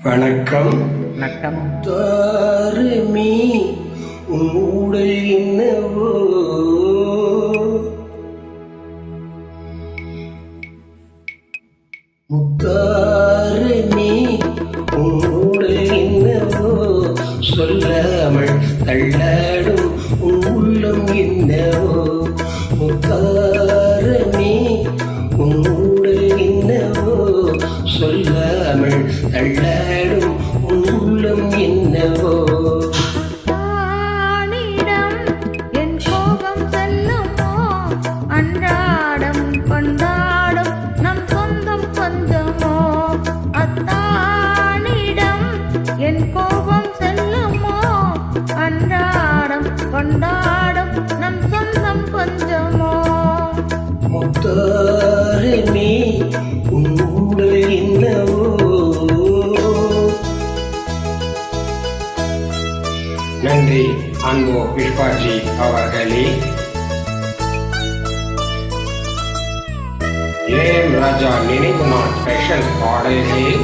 வணக்கம். வணக்கம். தாரமி உன் உடல் என்னவோ, முத்தாரமி உன் உடல் என்னவோ, சொல்லாமல் தள்ளாடும் உன் உள்ளம் என்னவோ, முத்தாரமி உன் உடல் என்னவோ, சொல்லாமல் தள்ளாடும் உன் உள்ளம் என்னவோ. ஆனிடம் என் கோபம் செல்லுமோ, அன்றாடம் கொண்டாடும் நம் சொந்தம் கொஞ்சமோ. அத்தானிடம் என் கோபம் செல்லுமோ, அன்றாடம் கொண்டாடும் நம் சொந்தம் கொஞ்சமோ. முத்தாரமி உன் உடல் என்னவோ. நன்றி அன்பு விஷ்வாஜி அவர்களே. இளையம் ராஜா நினைவு நாள் ஸ்பெஷல் பாடல்கள்.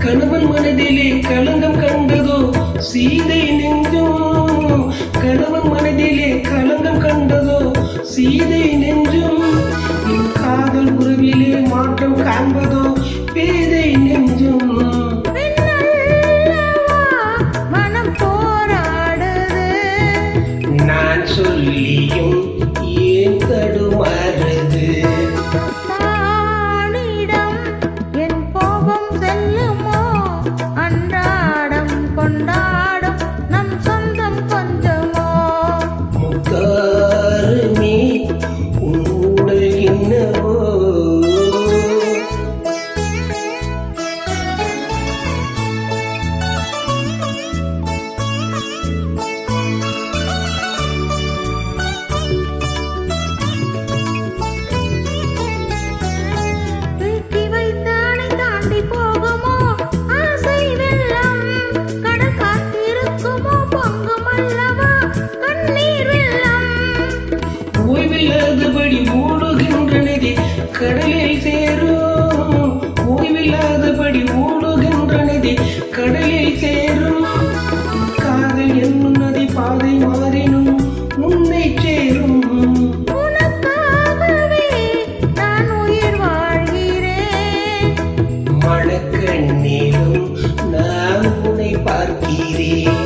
கணவன் மனதிலே களங்கம் கண்டதோ சீதை நெஞ்சும், கணவன் மனதிலே களங்கம் கண்டதோ சீதை நெஞ்சும், என் காதல் உறவிலே மாற்றம் காண்பதோ பேதை நெஞ்சும். மனம் போராடுது, நான் சொல்லியும் ஏன் தடுமாறுது. அன்றாடம் கொண்டாடும் நம் சொந்தம் கொஞ்சமோ. முத்தாரமி உன் உடல் என்னவோ. வீட்டி வைத்தானை தாண்டி போகுமோ ஆசை வெள்ளம், கடல் காத்திருக்குமோ பொங்கும் அல்லவா கண்ணீர் வெள்ளம். ஓய்வில்லாதபடி ஓடுகின்ற நதி கடலில் சேரும், ஓய்வில்லாதபடி ஓடுகின்ற நதி கடலில் சேரும். காதல் என்னும் நதி பாதை மாறினும் உன்னை சேரும். உனக்காகவே நான் உயிர் வாழ்கிறேன், மனக்கண்ணிலும் நான் உன்னை பார்க்கிறேன்.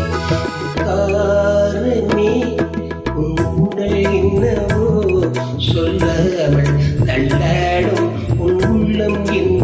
தாரணி உன் உடல் என்னவோ, சொல்லாமல் தள்ளாடும் உன் உள்ளம் என்ன.